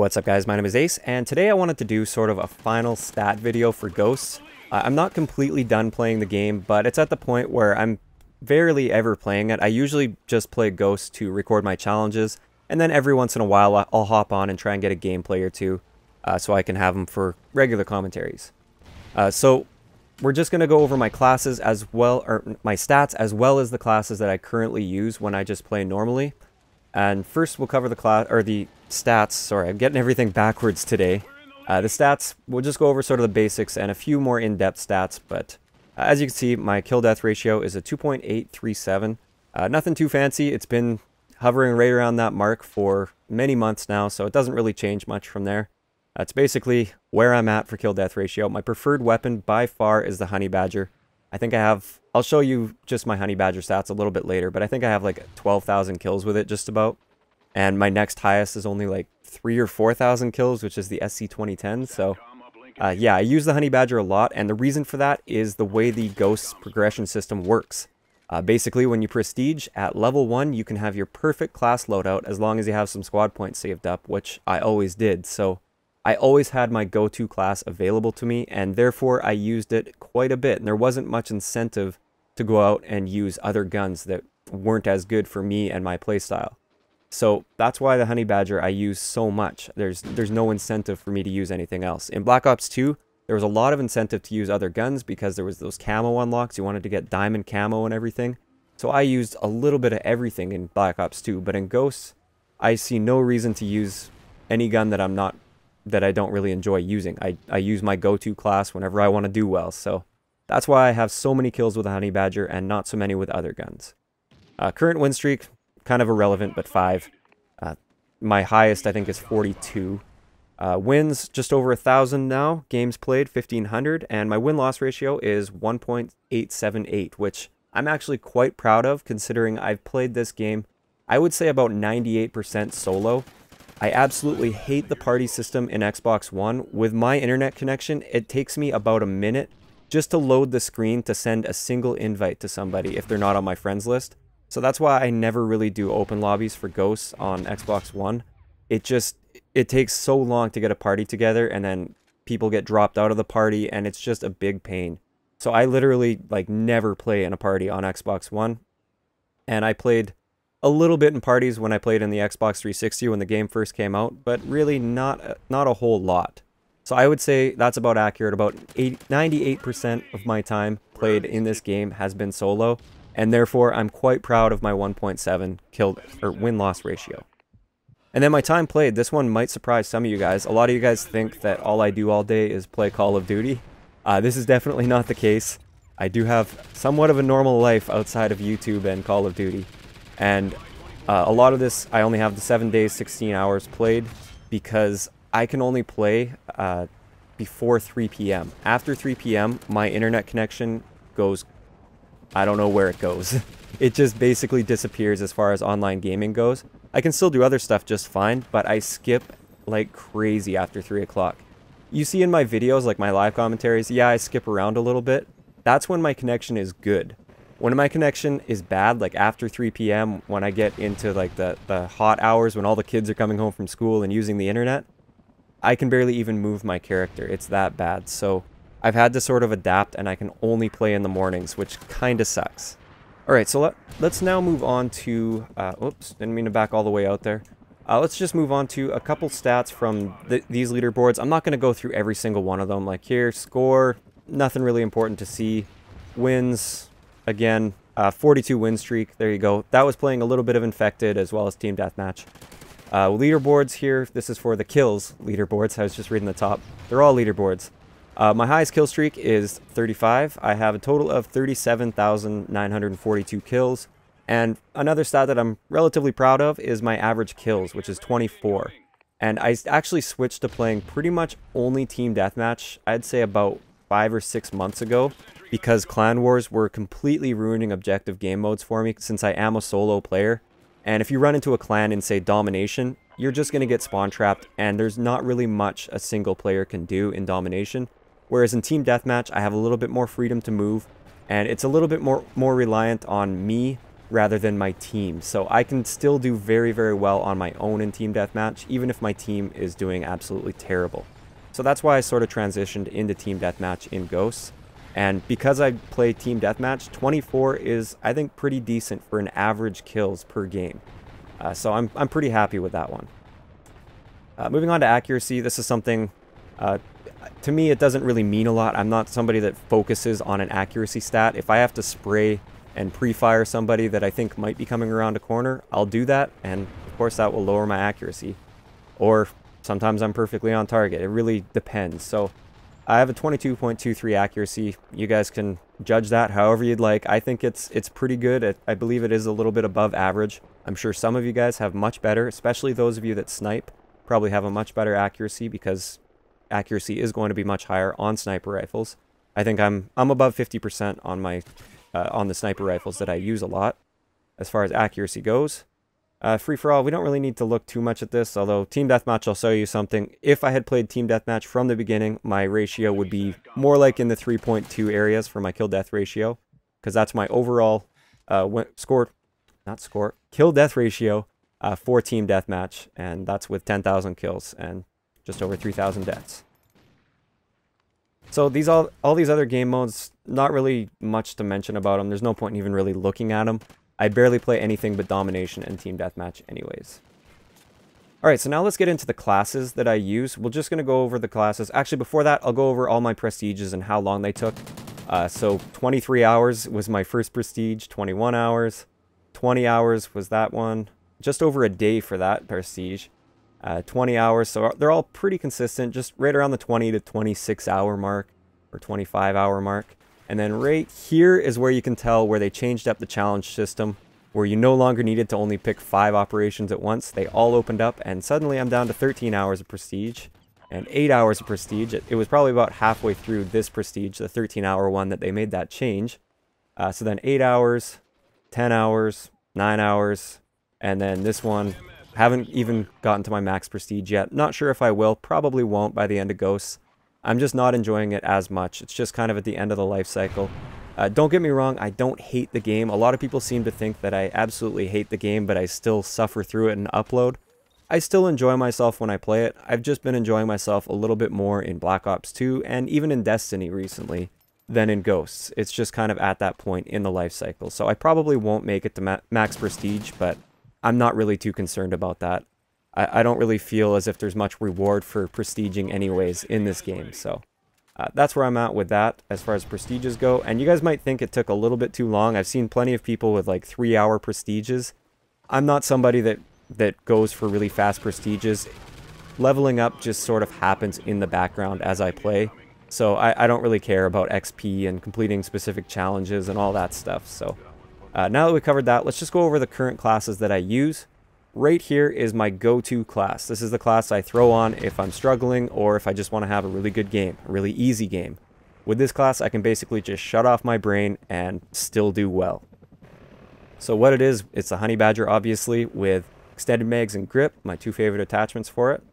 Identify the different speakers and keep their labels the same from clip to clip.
Speaker 1: What's up guys, my name is Ace, and today I wanted to do sort of a final stat video for Ghosts. I'm not completely done playing the game, but it's at the point where I'm barely ever playing it. I usually just play Ghosts to record my challenges, and then every once in a while I'll hop on and try and get a gameplay or two, so I can have them for regular commentaries. So we're just going to go over my classes as well, or my stats, as well as the classes that I currently use when I just play normally. And first we'll cover the stats. Sorry, I'm getting everything backwards today. The stats, we'll just go over sort of the basics and a few more in-depth stats, but as you can see, my kill-death ratio is a 2.837. Nothing too fancy. It's been hovering right around that mark for many months now, so it doesn't really change much from there. That's basically where I'm at for kill-death ratio. My preferred weapon by far is the Honey Badger. I think I have, I'll show you just my Honey Badger stats a little bit later, but I think I have like 12,000 kills with it just about. And my next highest is only like 3,000 or 4,000 kills, which is the SC 2010. So yeah, I use the Honey Badger a lot, and the reason for that is the way the Ghosts progression system works. Basically, when you prestige at level 1, you can have your perfect class loadout as long as you have some squad points saved up, which I always did. So I always had my go-to class available to me, and therefore I used it quite a bit. And there wasn't much incentive to go out and use other guns that weren't as good for me and my playstyle. So that's why the Honey Badger I use so much. There's no incentive for me to use anything else. In Black Ops 2, there was a lot of incentive to use other guns because there was those camo unlocks. You wanted to get diamond camo and everything. So I used a little bit of everything in Black Ops 2. But in Ghosts, I see no reason to use any gun that I don't really enjoy using. I use my go-to class whenever I want to do well. So that's why I have so many kills with the Honey Badger and not so many with other guns. Current win streak, kind of irrelevant, but 5. My highest, I think, is 42. Wins, just over 1,000 now. Games played, 1,500. And my win-loss ratio is 1.878, which I'm actually quite proud of, considering I've played this game, I would say about 98% solo. I absolutely hate the party system in Xbox One. With my internet connection, it takes me about a minute just to load the screen to send a single invite to somebody if they're not on my friends list. So that's why I never really do open lobbies for Ghosts on Xbox One. It takes so long to get a party together, and then people get dropped out of the party, and it's just a big pain. So I literally like never play in a party on Xbox One. And I played a little bit in parties when I played in the Xbox 360 when the game first came out, but really not a whole lot. So I would say that's about accurate. About 98% of my time played in this game has been solo, and therefore I'm quite proud of my 1.7 win-loss ratio. And then my time played, this one might surprise some of you guys. A lot of you guys think that all I do all day is play Call of Duty. This is definitely not the case. I do have somewhat of a normal life outside of YouTube and Call of Duty. And a lot of this, I only have the 7 days, 16 hours played because I can only play before 3 p.m. After 3 p.m., my internet connection goes, I don't know where it goes. It just basically disappears as far as online gaming goes. I can still do other stuff just fine, but I skip like crazy after 3 o'clock. You see in my videos, like my live commentaries, yeah, I skip around a little bit. That's when my connection is good. When my connection is bad, like after 3 p.m., when I get into like the hot hours when all the kids are coming home from school and using the internet, I can barely even move my character. It's that bad. So I've had to sort of adapt, and I can only play in the mornings, which kind of sucks. Alright, so let's now move on to, oops, didn't mean to back all the way out there. Let's just move on to a couple stats from these leaderboards. I'm not going to go through every single one of them. Like here, score, nothing really important to see. Wins, again, 42 win streak, there you go. That was playing a little bit of Infected as well as Team Deathmatch. Leaderboards here, this is for the kills leaderboards. I was just reading the top. They're all leaderboards. My highest kill streak is 35. I have a total of 37,942 kills. And another stat that I'm relatively proud of is my average kills, which is 24. And I actually switched to playing pretty much only Team Deathmatch, I'd say about 5 or 6 months ago, because Clan Wars were completely ruining objective game modes for me since I am a solo player. And if you run into a clan in, say, Domination, you're just going to get spawn trapped, and there's not really much a single player can do in Domination. Whereas in Team Deathmatch, I have a little bit more freedom to move, and it's a little bit more reliant on me rather than my team. So I can still do very, very well on my own in team deathmatch, even if my team is doing absolutely terrible. So that's why I sort of transitioned into team deathmatch in Ghosts. And because I play team deathmatch, 24 is, I think, pretty decent for an average kills per game. So I'm pretty happy with that one. Moving on to accuracy, this is something, to me, it doesn't really mean a lot. I'm not somebody that focuses on an accuracy stat. If I have to spray and pre-fire somebody that I think might be coming around a corner, I'll do that, and of course that will lower my accuracy. Or sometimes I'm perfectly on target. It really depends. So I have a 22.23 accuracy. You guys can judge that however you'd like. I think it's pretty good. I believe it is a little bit above average. I'm sure some of you guys have much better, especially those of you that snipe, probably have a much better accuracy because accuracy is going to be much higher on sniper rifles. I think I'm above 50% on my on the sniper rifles that I use a lot as far as accuracy goes. Free-for-all, we don't really need to look too much at this, although Team Deathmatch, I'll show you something. If I had played Team Deathmatch from the beginning, my ratio would be more like in the 3.2 areas for my kill-death ratio, because that's my overall kill-death ratio for Team Deathmatch, and that's with 10,000 kills and just over 3,000 deaths. So all these other game modes, not really much to mention about them. There's no point in even really looking at them. I barely play anything but Domination and Team Deathmatch anyways. Alright, so now let's get into the classes that I use. We're just going to go over the classes. Actually, before that, I'll go over all my prestiges and how long they took. So 23 hours was my first prestige, 21 hours, 20 hours was that one, just over a day for that prestige, 20 hours, so they're all pretty consistent, just right around the 20 to 26 hour mark, or 25 hour mark. And then right here is where you can tell where they changed up the challenge system, where you no longer needed to only pick 5 operations at once. They all opened up, and suddenly I'm down to 13 hours of prestige and 8 hours of prestige. It was probably about halfway through this prestige, the 13-hour one, that they made that change. So then 8 hours, 10 hours, 9 hours, and then this one, haven't even gotten to my max prestige yet. Not sure if I will, probably won't by the end of Ghosts. I'm just not enjoying it as much. It's just kind of at the end of the life cycle. Don't get me wrong, I don't hate the game. A lot of people seem to think that I absolutely hate the game, but I still suffer through it and upload. I still enjoy myself when I play it. I've just been enjoying myself a little bit more in Black Ops 2 and even in Destiny recently than in Ghosts. It's just kind of at that point in the life cycle. So I probably won't make it to max prestige, but I'm not really too concerned about that. I don't really feel as if there's much reward for prestiging anyways in this game, so that's where I'm at with that as far as prestiges go. And you guys might think it took a little bit too long. I've seen plenty of people with like 3-hour prestiges. I'm not somebody that goes for really fast prestiges. Leveling up just sort of happens in the background as I play, so I don't really care about XP and completing specific challenges and all that stuff. So now that we covered that, let's just go over the current classes that I use. Right here is my go-to class. This is the class I throw on if I'm struggling or if I just want to have a really good game, a really easy game. With this class, I can basically just shut off my brain and still do well. So what it is, it's a Honey Badger, obviously, with extended mags and grip, my 2 favorite attachments for it.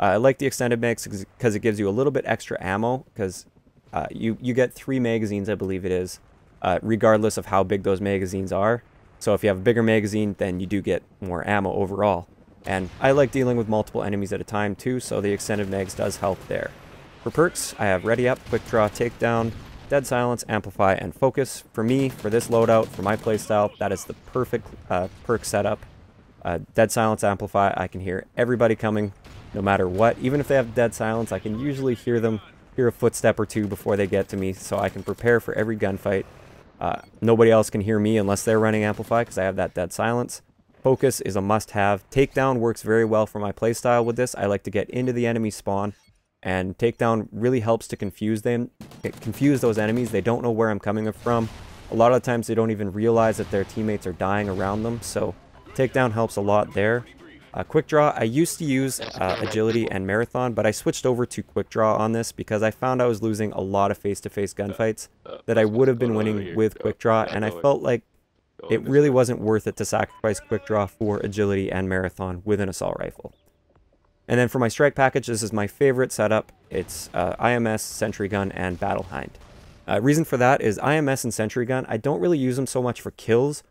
Speaker 1: I like the extended mags because it gives you a little bit extra ammo, because you get 3 magazines, I believe it is, regardless of how big those magazines are. So if you have a bigger magazine, then you do get more ammo overall. And I like dealing with multiple enemies at a time too, so the extended mags does help there. For perks, I have Ready Up, Quick Draw, Takedown, Dead Silence, Amplify, and Focus. For me, for this loadout, for my playstyle, that is the perfect perk setup. Dead Silence, Amplify, I can hear everybody coming no matter what. Even if they have Dead Silence, I can usually hear a footstep or two before they get to me, so I can prepare for every gunfight. Nobody else can hear me unless they're running Amplify because I have that Dead Silence. Focus is a must-have. Takedown works very well for my playstyle with this. I like to get into the enemy spawn, and Takedown really helps to confuse those enemies. They don't know where I'm coming from. A lot of the times they don't even realize that their teammates are dying around them, so Takedown helps a lot there. Quick Draw, I used to use Agility and Marathon, but I switched over to Quick Draw on this because I found I was losing a lot of face-to-face gunfights that I would have been winning with Quick Draw, and I felt like it really wasn't worth it to sacrifice Quick Draw for Agility and Marathon with an assault rifle. And then for my strike package, this is my favorite setup. It's IMS, Sentry Gun, and Battle Hind. Reason for that is IMS and Sentry Gun, I don't really use them so much for kills,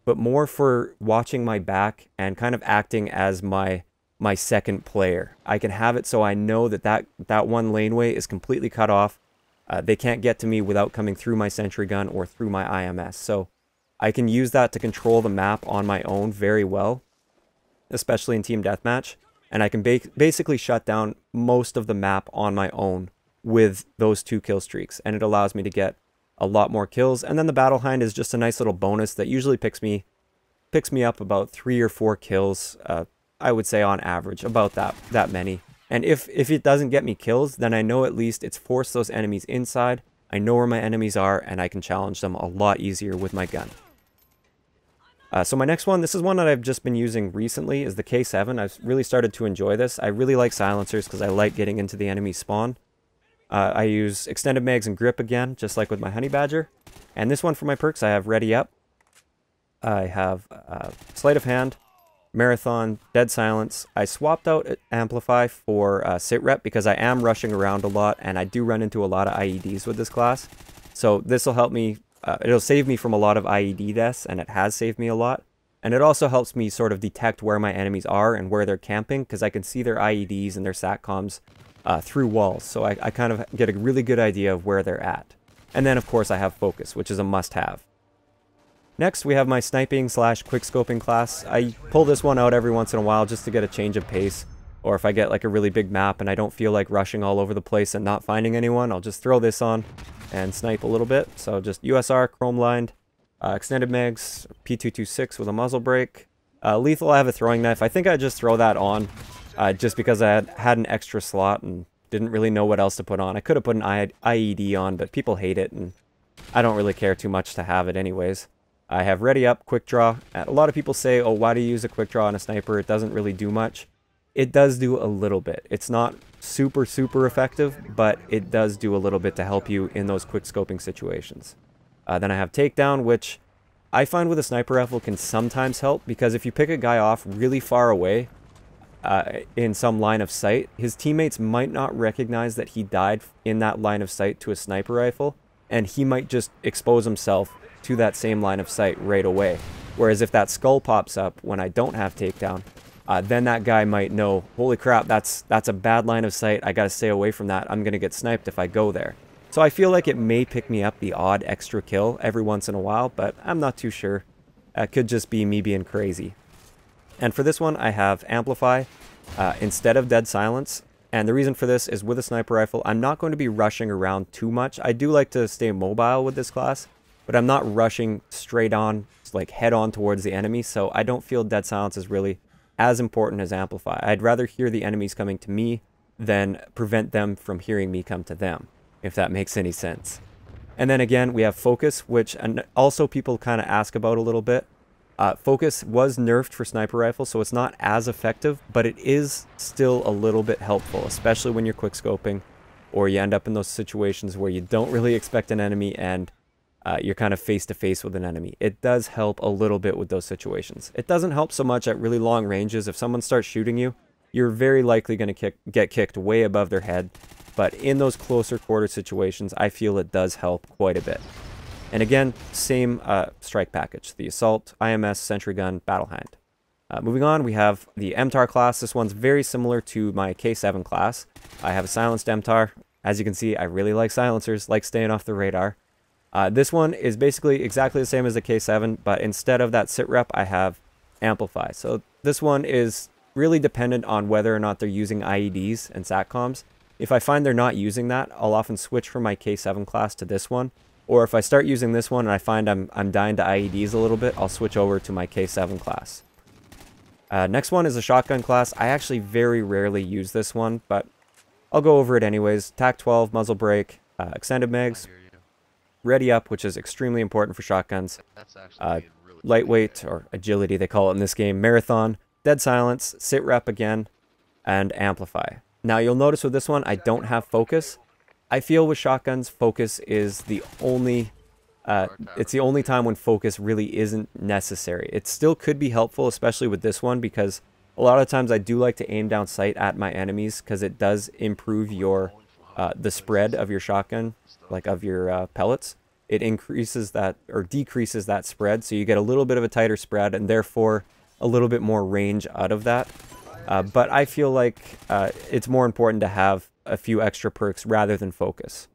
Speaker 1: but more for watching my back and kind of acting as my second player. I can have it so I know that one laneway is completely cut off. They can't get to me without coming through my sentry gun or through my IMS. So I can use that to control the map on my own very well, especially in team deathmatch. And I can basically shut down most of the map on my own with those 2 kill streaks. And it allows me to get a lot more kills. And then the Battle Hind is just a nice little bonus that usually picks me up about 3 or 4 kills. I would say on average, about that many. And if it doesn't get me kills, then I know at least it's forced those enemies inside. I know where my enemies are, and I can challenge them a lot easier with my gun. So my next one, this is one that I've just been using recently, is the K7. I've really started to enjoy this. I really like silencers because I like getting into the enemy spawn. I use extended mags and grip again, just like with my Honey Badger. And this one for my perks, I have Ready Up. I have Sleight of Hand, Marathon, Dead Silence. I swapped out Amplify for Sit Rep because I am rushing around a lot, and I do run into a lot of IEDs with this class. So this will help me. It'll save me from a lot of IED deaths, and it has saved me a lot. And it also helps me sort of detect where my enemies are and where they're camping, because I can see their IEDs and their SATCOMs through walls. So I kind of get a really good idea of where they're at. And then, of course, I have Focus, which is a must-have. Next, we have my sniping / quickscoping class. I pull this one out every once in a while just to get a change of pace. Or if I get like a really big map and I don't feel like rushing all over the place and not finding anyone, I'll just throw this on and snipe a little bit. So just USR, chrome lined, extended mags, P226 with a muzzle brake. Lethal, I have a throwing knife. I think I just throw that on just because I had an extra slot and didn't really know what else to put on. I could have put an IED on, but people hate it and I don't really care too much to have it anyways. I have Ready Up, Quick Draw. A lot of people say, oh, why do you use a Quick Draw on a sniper? It doesn't really do much. It does do a little bit. It's not super effective, but it does do a little bit to help you in those quick scoping situations. Then I have Takedown, which I find with a sniper rifle can sometimes help, because if you pick a guy off really far away in some line of sight, his teammates might not recognize that he died in that line of sight to a sniper rifle, and he might just expose himself to that same line of sight right away. Whereas if that skull pops up when I don't have Takedown, then that guy might know, holy crap, that's a bad line of sight. I gotta stay away from that. I'm gonna get sniped if I go there. So I feel like it may pick me up the odd extra kill every once in a while, but I'm not too sure. It could just be me being crazy. And for this one, I have Amplify instead of Dead Silence. And the reason for this is with a sniper rifle, I'm not going to be rushing around too much. I do like to stay mobile with this class, but I'm not rushing straight on, like head on towards the enemy. So I don't feel Dead Silence is really as important as Amplify. I'd rather hear the enemies coming to me than prevent them from hearing me come to them, if that makes any sense. And then again, we have Focus, which also people kind of ask about a little bit. Focus was nerfed for sniper rifle, so it's not as effective, but it is still a little bit helpful, especially when you're quick scoping or you end up in those situations where you don't really expect an enemy and you're kind of face to face with an enemy. It does help a little bit with those situations. It doesn't help so much at really long ranges. If someone starts shooting you, you're very likely going to get kicked way above their head. But in those closer quarter situations, I feel it does help quite a bit. And again, same strike package. The Assault, IMS, Sentry Gun, Battle Hind. Moving on, we have the MTAR class. This one's very similar to my K7 class. I have a silenced MTAR. As you can see, I really like silencers, like staying off the radar. This one is basically exactly the same as the K7, but instead of that sit rep, I have Amplify. So this one is really dependent on whether or not they're using IEDs and SATCOMs. If I find they're not using that, I'll often switch from my K7 class to this one. Or if I start using this one and I find I'm dying to IEDs a little bit, I'll switch over to my K7 class. Next one is a shotgun class. I actually very rarely use this one, but I'll go over it anyways. TAC-12, muzzle brake, extended mags, Ready Up, which is extremely important for shotguns. Lightweight, or agility they call it in this game, Marathon, Dead Silence, Sit Rep again, and Amplify. Now you'll notice with this one, I don't have Focus. I feel with shotguns, Focus is the only, it's the only time when Focus really isn't necessary. It still could be helpful, especially with this one, because a lot of times I do like to aim down sight at my enemies, because it does improve your, the spread of your shotgun, like of your pellets. it increases that or decreases that spread, so you get a little bit of a tighter spread and therefore a little bit more range out of that. But I feel like it's more important to have a few extra perks rather than focus.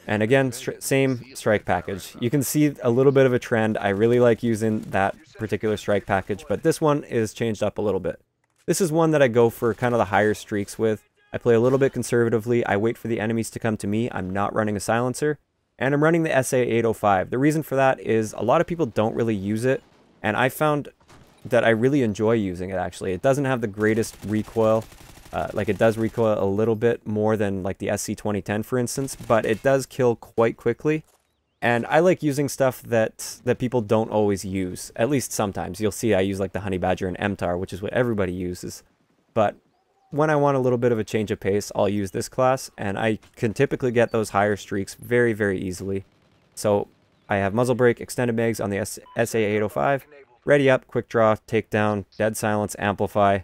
Speaker 1: And again, same strike package. You can see a little bit of a trend. I really like using that particular strike package, but this one is changed up a little bit. This is one that I go for kind of the higher streaks with. I play a little bit conservatively. I wait for the enemies to come to me. I'm not running a silencer. And I'm running the SA-805. The reason for that is a lot of people don't really use it. And I found that I really enjoy using it, actually. It doesn't have the greatest recoil. Like, it does recoil a little bit more than, like, the SC-2010, for instance. But it does kill quite quickly. And I like using stuff that people don't always use. At least sometimes. You'll see I use, like, the Honey Badger and MTAR, which is what everybody uses. But when I want a little bit of a change of pace, I'll use this class, and I can typically get those higher streaks very, very easily. So I have Muzzle Brake, Extended Mags on the SA-805, Ready Up, Quick Draw, Takedown, Dead Silence, Amplify,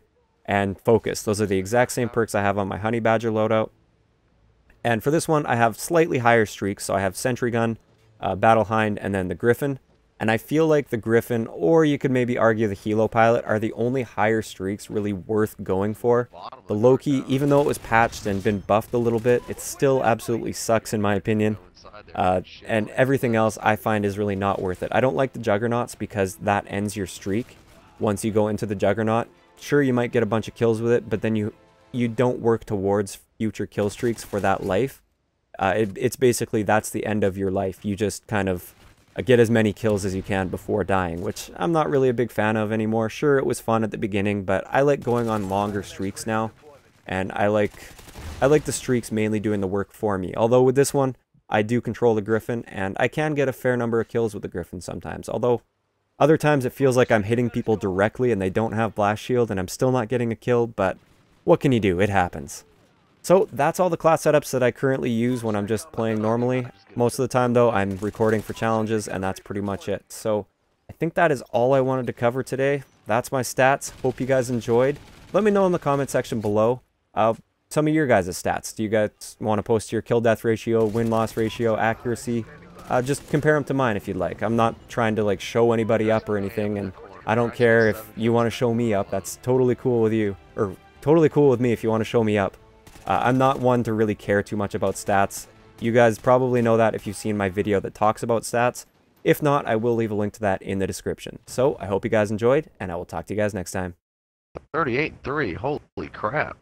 Speaker 1: and Focus. Those are the exact same perks I have on my Honey Badger loadout. And for this one, I have slightly higher streaks, so I have Sentry Gun, Battle Hind, and then the Griffin. And I feel like the Griffin, or you could maybe argue the Helo Pilot, are the only higher streaks really worth going for. The Loki, even though it was patched and been buffed a little bit, it still absolutely sucks in my opinion. And everything else I find is really not worth it. I don't like the Juggernauts because that ends your streak once you go into the Juggernaut. Sure, you might get a bunch of kills with it, but then you don't work towards future kill streaks for that life. It's basically, that's the end of your life. You just kind of get as many kills as you can before dying, which I'm not really a big fan of anymore. Sure, it was fun at the beginning, but I like going on longer streaks now, and I like the streaks mainly doing the work for me. Although with this one, I do control the Griffin, and I can get a fair number of kills with the Griffin sometimes. Although, other times it feels like I'm hitting people directly and they don't have Blast Shield, and I'm still not getting a kill, but what can you do? It happens. So that's all the class setups that I currently use when I'm just playing normally. Most of the time, though, I'm recording for challenges, and that's pretty much it. So I think that is all I wanted to cover today. That's my stats. Hope you guys enjoyed. Let me know in the comment section below some of your guys' stats. Do you guys want to post your kill-death ratio, win-loss ratio, accuracy? Just compare them to mine if you'd like. I'm not trying to like show anybody up or anything, and I don't care if you want to show me up. That's totally cool with you, or totally cool with me if you want to show me up. I'm not one to really care too much about stats. You guys probably know that if you've seen my video that talks about stats. If not, I will leave a link to that in the description. So I hope you guys enjoyed, and I will talk to you guys next time.
Speaker 2: 38-3, holy crap.